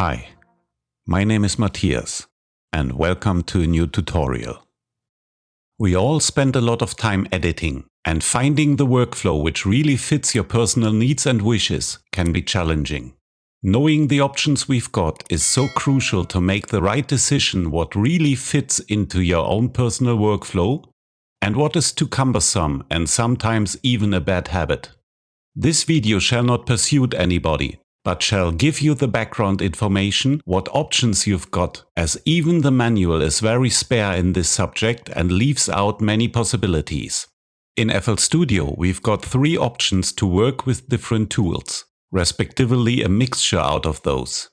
Hi, my name is Matthias, and welcome to a new tutorial. We all spend a lot of time editing, and finding the workflow which really fits your personal needs and wishes can be challenging. Knowing the options we've got is so crucial to make the right decision what really fits into your own personal workflow and what is too cumbersome and sometimes even a bad habit. This video shall not persuade anybody, but shall give you the background information, what options you've got, as even the manual is very spare in this subject and leaves out many possibilities. In FL Studio we've got 3 options to work with different tools, respectively a mixture out of those.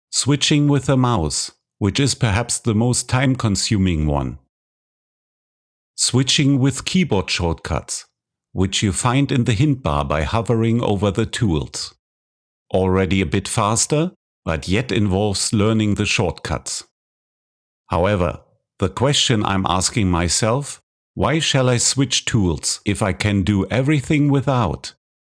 Switching with a mouse, which is perhaps the most time-consuming one. Switching with keyboard shortcuts, which you find in the hint bar by hovering over the tools. Already a bit faster, but yet involves learning the shortcuts. However, the question I'm asking myself, why shall I switch tools if I can do everything without?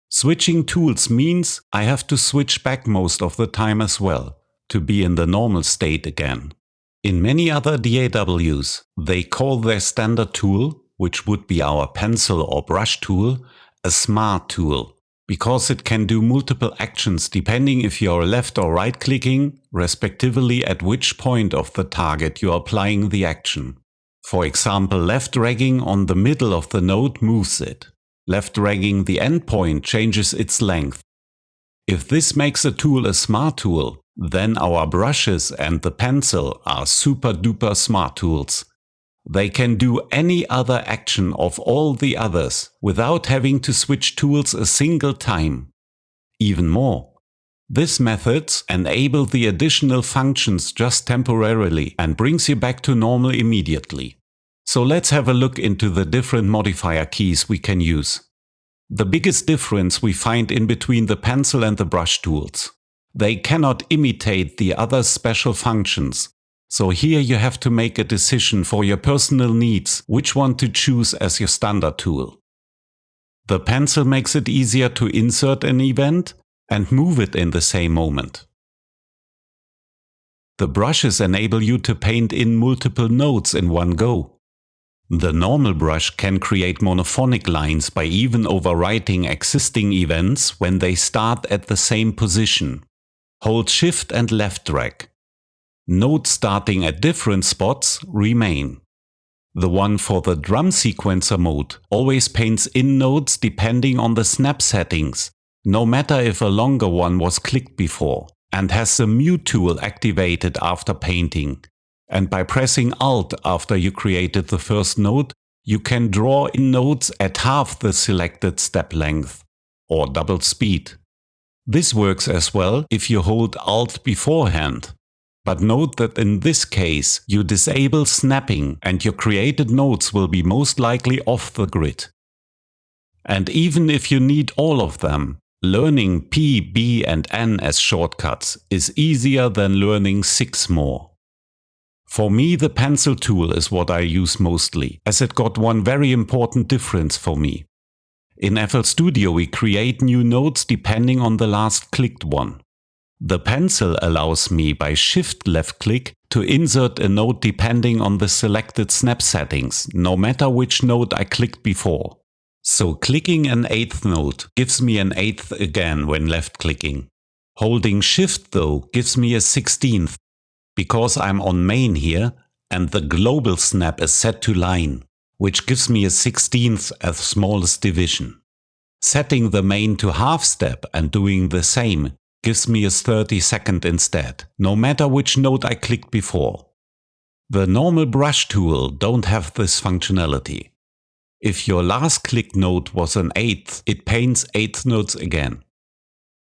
Switching tools means I have to switch back most of the time as well, to be in the normal state again. In many other DAWs, they call their standard tool, which would be our pencil or brush tool, a smart tool, because it can do multiple actions depending if you're left or right clicking, respectively at which point of the target you are applying the action. For example, left dragging on the middle of the note moves it. Left dragging the endpoint changes its length. If this makes a tool a smart tool, then our brushes and the pencil are super duper smart tools. They can do any other action of all the others without having to switch tools a single time. Even more, these methods enable the additional functions just temporarily and brings you back to normal immediately. So let's have a look into the different modifier keys we can use. The biggest difference we find in between the pencil and the brush tools. They cannot imitate the other special functions. So here you have to make a decision for your personal needs which one to choose as your standard tool. The pencil makes it easier to insert an event and move it in the same moment. The brushes enable you to paint in multiple notes in one go. The normal brush can create monophonic lines by even overwriting existing events when they start at the same position. Hold Shift and left drag. Notes starting at different spots remain. The one for the drum sequencer mode always paints in notes depending on the snap settings, no matter if a longer one was clicked before, and has the mute tool activated after painting. And by pressing Alt after you created the first note, you can draw in notes at half the selected step length, or double speed. This works as well if you hold Alt beforehand. But note that in this case you disable snapping and your created notes will be most likely off the grid. And even if you need all of them, learning P, B and N as shortcuts is easier than learning 6 more. For me, the pencil tool is what I use mostly, as it got one very important difference for me. In FL Studio we create new notes depending on the last clicked one. The pencil allows me by Shift left click to insert a note depending on the selected snap settings, no matter which note I clicked before. So clicking an 8th note gives me an 8th again when left clicking. Holding Shift though gives me a 16th, because I'm on main here and the global snap is set to line, which gives me a 16th as smallest division. Setting the main to half step and doing the same gives me a 32nd instead, no matter which note I clicked before. The normal brush tool don't have this functionality. If your last clicked note was an 8th, it paints 8th notes again.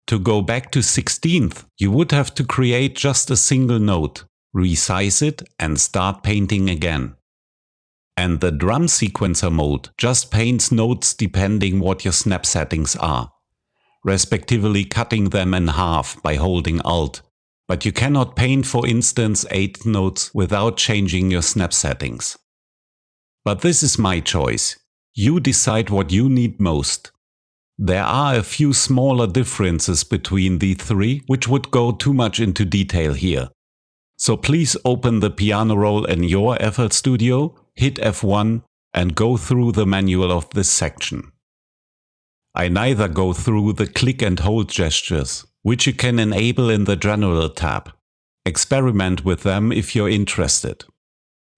To go back to 16th, you would have to create just a single note, resize it and start painting again. And the drum sequencer mode just paints notes depending what your snap settings are, respectively cutting them in half by holding Alt, but you cannot paint for instance 8 notes without changing your snap settings. But this is my choice. You decide what you need most. There are a few smaller differences between the three, which would go too much into detail here. So please open the piano roll in your FL Studio, hit F1 and go through the manual of this section. I neither go through the click and hold gestures, which you can enable in the General tab. Experiment with them if you're interested.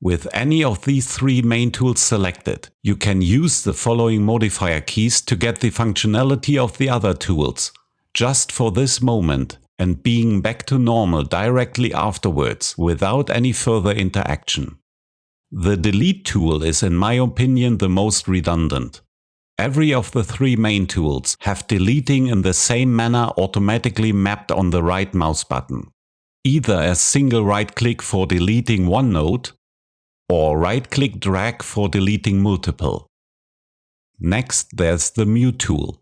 With any of these three main tools selected, you can use the following modifier keys to get the functionality of the other tools, just for this moment, and being back to normal directly afterwards without any further interaction. The delete tool is in my opinion the most redundant. Every of the three main tools have deleting in the same manner automatically mapped on the right mouse button. Either a single right click for deleting one note, or right-click drag for deleting multiple. Next, there's the mute tool.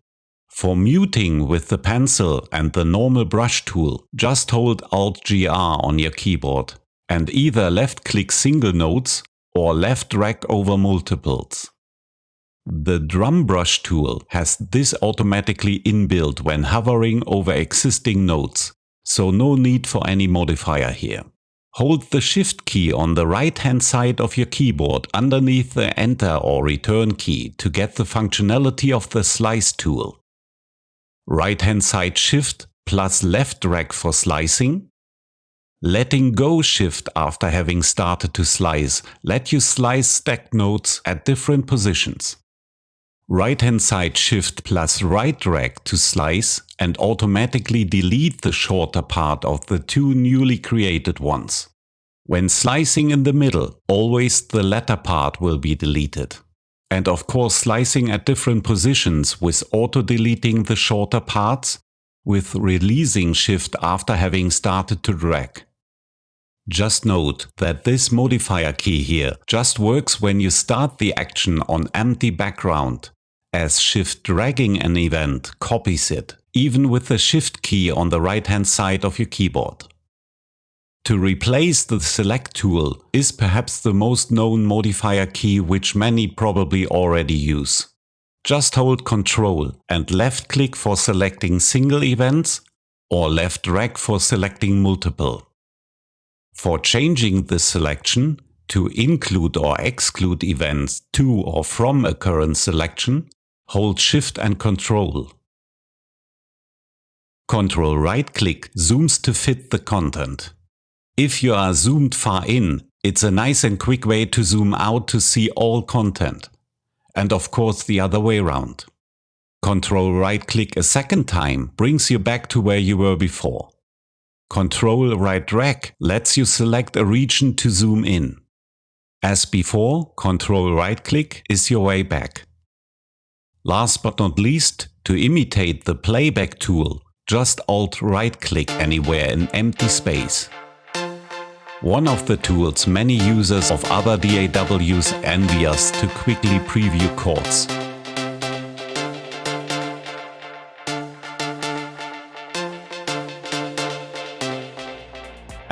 For muting with the pencil and the normal brush tool, just hold Alt-GR on your keyboard and either left-click single notes or left-drag over multiples. The drum brush tool has this automatically inbuilt when hovering over existing notes, so no need for any modifier here. Hold the Shift key on the right-hand side of your keyboard underneath the Enter or Return key to get the functionality of the Slice tool. Right-hand side Shift plus left drag for slicing. Letting go Shift after having started to slice let you slice stacked notes at different positions. Right-hand side Shift plus right drag to slice and automatically delete the shorter part of the two newly created ones. When slicing in the middle, always the latter part will be deleted. And of course slicing at different positions with auto-deleting the shorter parts, with releasing Shift after having started to drag. Just note that this modifier key here just works when you start the action on empty background, as Shift dragging an event copies it, even with the Shift key on the right-hand side of your keyboard. To replace the Select tool is perhaps the most known modifier key which many probably already use. Just hold Ctrl and left-click for selecting single events or left-drag for selecting multiple. For changing the selection to include or exclude events to or from a current selection, hold Shift and Ctrl. Ctrl right-click zooms to fit the content. If you are zoomed far in, it's a nice and quick way to zoom out to see all content. And of course the other way around. Ctrl right-click a second time brings you back to where you were before. Ctrl right drag lets you select a region to zoom in. As before, Ctrl right click is your way back. Last but not least, to imitate the Playback tool, just Alt right click anywhere in empty space. One of the tools many users of other DAWs envy us to quickly preview chords.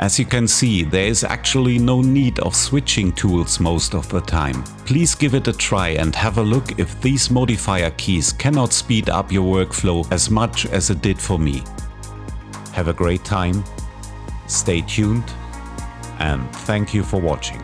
As you can see, there is actually no need of switching tools most of the time. Please give it a try and have a look if these modifier keys cannot speed up your workflow as much as it did for me. Have a great time, stay tuned, and thank you for watching.